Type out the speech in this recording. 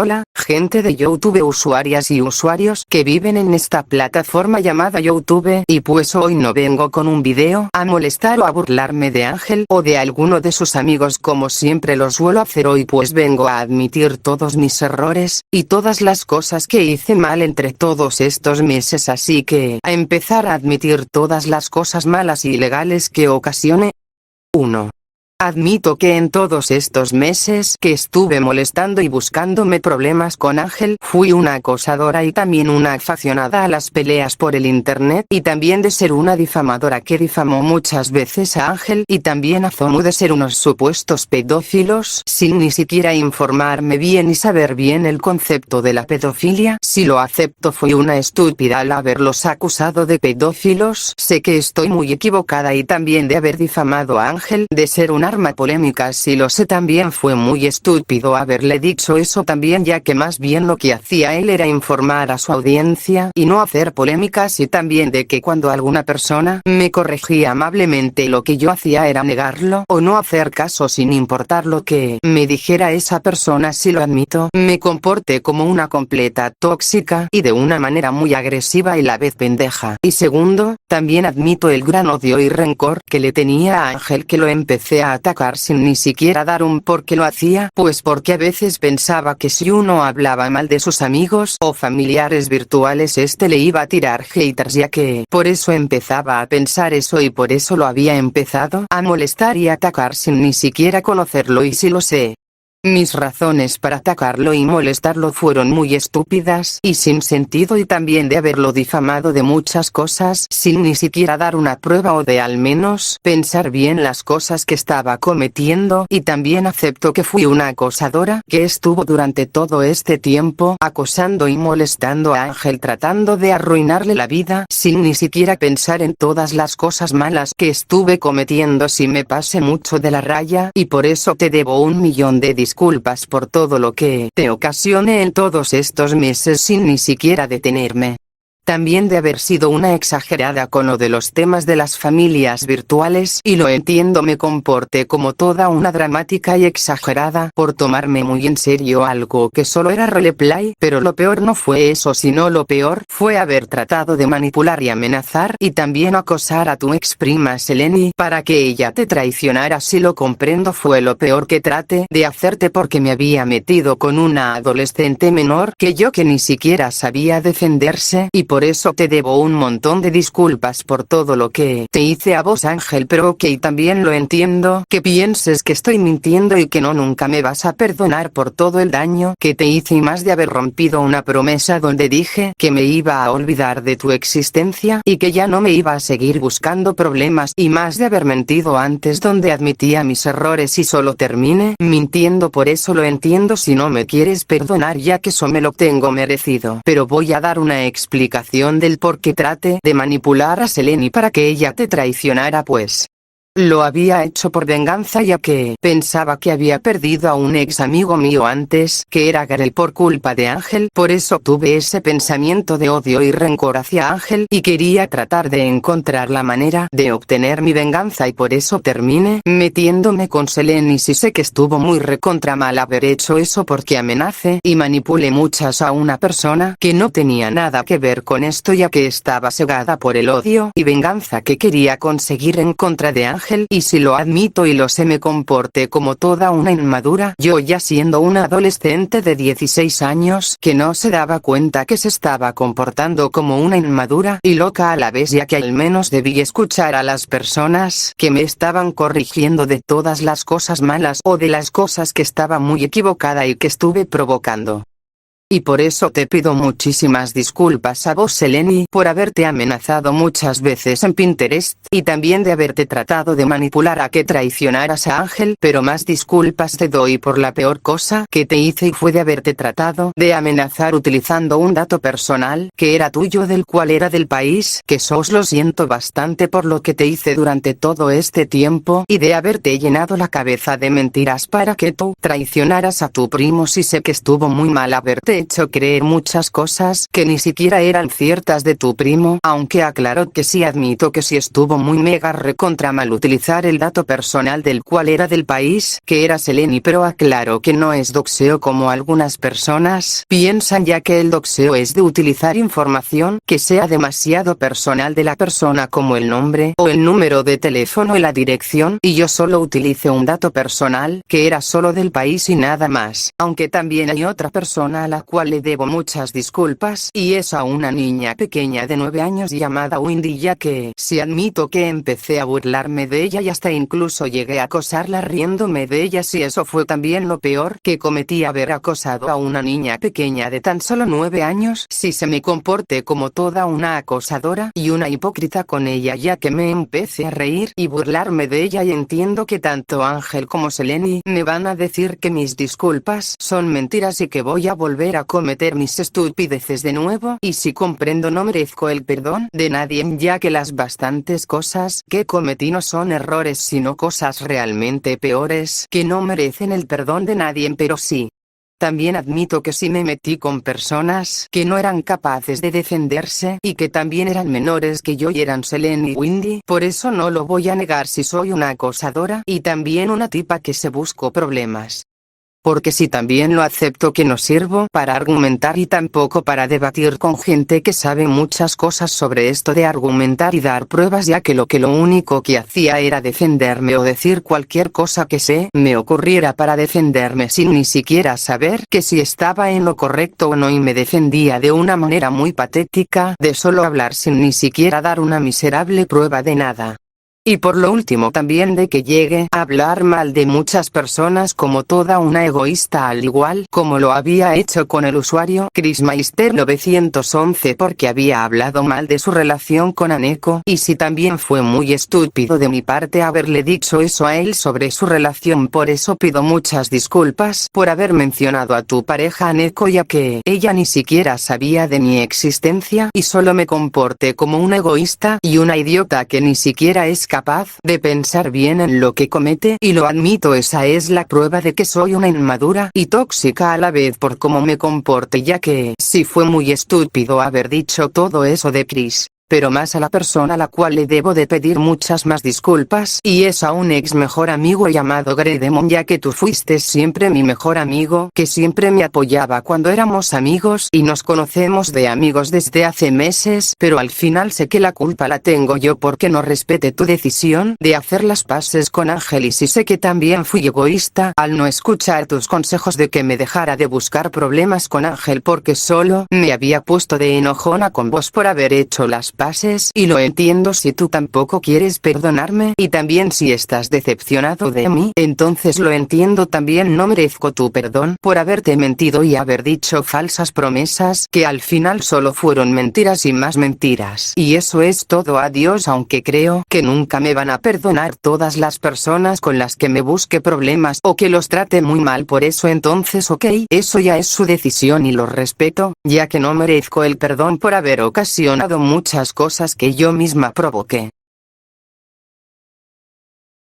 Hola, gente de YouTube, usuarias y usuarios que viven en esta plataforma llamada YouTube, y pues hoy no vengo con un video a molestar o a burlarme de Ángel o de alguno de sus amigos como siempre lo suelo hacer. Hoy pues vengo a admitir todos mis errores y todas las cosas que hice mal entre todos estos meses, así que a empezar a admitir todas las cosas malas y ilegales que ocasioné. 1. Admito que en todos estos meses que estuve molestando y buscándome problemas con Ángel, fui una acosadora y también una aficionada a las peleas por el internet, y también de ser una difamadora que difamó muchas veces a Ángel, y también a Zomu de ser unos supuestos pedófilos, sin ni siquiera informarme bien y saber bien el concepto de la pedofilia. Si lo acepto, fui una estúpida al haberlos acusado de pedófilos. Sé que estoy muy equivocada, y también de haber difamado a Ángel de ser una arma polémica. Si lo sé, también fue muy estúpido haberle dicho eso también, ya que más bien lo que hacía él era informar a su audiencia y no hacer polémicas, y también de que cuando alguna persona me corregía amablemente lo que yo hacía era negarlo o no hacer caso sin importar lo que me dijera esa persona. Si lo admito, me comporté como una completa tóxica y de una manera muy agresiva y a la vez pendeja. Y segundo, también admito el gran odio y rencor que le tenía a Ángel, que lo empecé a atacar sin ni siquiera dar un por qué lo hacía, pues porque a veces pensaba que si uno hablaba mal de sus amigos o familiares virtuales, este le iba a tirar haters, ya que por eso empezaba a pensar eso, y por eso lo había empezado a molestar y atacar sin ni siquiera conocerlo. Y si lo sé, mis razones para atacarlo y molestarlo fueron muy estúpidas y sin sentido, y también de haberlo difamado de muchas cosas sin ni siquiera dar una prueba o de al menos pensar bien las cosas que estaba cometiendo. Y también acepto que fui una acosadora que estuvo durante todo este tiempo acosando y molestando a Ángel, tratando de arruinarle la vida sin ni siquiera pensar en todas las cosas malas que estuve cometiendo. Si me pasé mucho de la raya, y por eso te debo 1.000.000 de disculpas por todo lo que te ocasioné en todos estos meses sin ni siquiera detenerme. También de haber sido una exagerada con lo de los temas de las familias virtuales, y lo entiendo, me comporté como toda una dramática y exagerada por tomarme muy en serio algo que solo era roleplay, pero lo peor no fue eso, sino lo peor fue haber tratado de manipular y amenazar y también acosar a tu ex prima Seleni para que ella te traicionara. Si lo comprendo, fue lo peor que traté de hacerte, porque me había metido con una adolescente menor que yo, que ni siquiera sabía defenderse, y por eso te debo un montón de disculpas por todo lo que te hice a vos, Ángel. Pero ok, también lo entiendo que pienses que estoy mintiendo y que no nunca me vas a perdonar por todo el daño que te hice, y más de haber rompido una promesa donde dije que me iba a olvidar de tu existencia y que ya no me iba a seguir buscando problemas, y más de haber mentido antes donde admitía mis errores y solo terminé mintiendo. Por eso lo entiendo si no me quieres perdonar, ya que eso me lo tengo merecido, pero voy a dar una explicación del por qué trate de manipular a Seleni para que ella te traicionara, pues lo había hecho por venganza, ya que pensaba que había perdido a un ex amigo mío antes, que era Garel, por culpa de Ángel. Por eso tuve ese pensamiento de odio y rencor hacia Ángel, y quería tratar de encontrar la manera de obtener mi venganza, y por eso terminé metiéndome con Seleni. Sí sé que estuvo muy recontra mal haber hecho eso, porque amenacé y manipulé muchas a una persona que no tenía nada que ver con esto, ya que estaba cegada por el odio y venganza que quería conseguir en contra de Ángel. Y si lo admito y lo sé, me comporté como toda una inmadura, yo ya siendo una adolescente de 16 años que no se daba cuenta que se estaba comportando como una inmadura y loca a la vez, ya que al menos debí escuchar a las personas que me estaban corrigiendo de todas las cosas malas o de las cosas que estaba muy equivocada y que estuve provocando. Y por eso te pido muchísimas disculpas a vos, Seleni, por haberte amenazado muchas veces en Pinterest, y también de haberte tratado de manipular a que traicionaras a Ángel. Pero más disculpas te doy por la peor cosa que te hice, y fue de haberte tratado de amenazar utilizando un dato personal que era tuyo, del cual era del país que sos. Lo siento bastante por lo que te hice durante todo este tiempo, y de haberte llenado la cabeza de mentiras para que tú traicionaras a tu primo. Sí sé que estuvo muy mal haberte hecho creer muchas cosas que ni siquiera eran ciertas de tu primo, aunque aclaro que sí admito que sí estuvo muy mega recontra mal utilizar el dato personal del cual era del país, que era Seleni, pero aclaro que no es doxeo como algunas personas piensan, ya que el doxeo es de utilizar información que sea demasiado personal de la persona como el nombre o el número de teléfono y la dirección, y yo solo utilicé un dato personal que era solo del país y nada más, aunque también hay otra persona a la cual le debo muchas disculpas, y es a una niña pequeña de 9 años llamada Windy, ya que sí admito que empecé a burlarme de ella y hasta incluso llegué a acosarla riéndome de ella, si eso fue también lo peor que cometí, haber acosado a una niña pequeña de tan solo 9 años, si se me comporté como toda una acosadora y una hipócrita con ella, ya que me empecé a reír y burlarme de ella, y entiendo que tanto Ángel como Seleni me van a decir que mis disculpas son mentiras y que voy a volver a cometer mis estupideces de nuevo, y si comprendo no merezco el perdón de nadie, ya que las bastantes cosas que cometí no son errores sino cosas realmente peores que no merecen el perdón de nadie, pero sí. También admito que sí me metí con personas que no eran capaces de defenderse y que también eran menores que yo y eran Seleni y Windy, por eso no lo voy a negar si soy una acosadora y también una tipa que se buscó problemas. Porque sí también lo acepto que no sirvo para argumentar y tampoco para debatir con gente que sabe muchas cosas sobre esto de argumentar y dar pruebas, ya que lo único que hacía era defenderme o decir cualquier cosa que se me ocurriera para defenderme sin ni siquiera saber que si estaba en lo correcto o no, y me defendía de una manera muy patética de solo hablar sin ni siquiera dar una miserable prueba de nada. Y por lo último también de que llegue a hablar mal de muchas personas como toda una egoísta, al igual como lo había hecho con el usuario Chrismeister 911 porque había hablado mal de su relación con Aneko, y si también fue muy estúpido de mi parte haberle dicho eso a él sobre su relación, por eso pido muchas disculpas por haber mencionado a tu pareja Aneko, ya que ella ni siquiera sabía de mi existencia y solo me comporté como una egoísta y una idiota que ni siquiera es capaz de pensar bien en lo que comete, y lo admito, esa es la prueba de que soy una inmadura y tóxica a la vez por cómo me comporte, ya que sí fue muy estúpido haber dicho todo eso de Chris. Pero más a la persona a la cual le debo de pedir muchas más disculpas, y es a un ex mejor amigo llamado Gredemon, ya que tú fuiste siempre mi mejor amigo, que siempre me apoyaba cuando éramos amigos y nos conocemos de amigos desde hace meses, pero al final sé que la culpa la tengo yo porque no respeté tu decisión de hacer las paces con Ángel, y sí sé que también fui egoísta al no escuchar tus consejos de que me dejara de buscar problemas con Ángel porque solo me había puesto de enojona con vos por haber hecho las pases, y lo entiendo si tú tampoco quieres perdonarme, y también si estás decepcionado de mí, entonces lo entiendo también, no merezco tu perdón por haberte mentido y haber dicho falsas promesas que al final solo fueron mentiras y más mentiras, y eso es todo, adiós, aunque creo que nunca me van a perdonar todas las personas con las que me busque problemas o que los trate muy mal, por eso entonces ok, eso ya es su decisión y lo respeto, ya que no merezco el perdón por haber ocasionado muchas cosas que yo misma provoqué.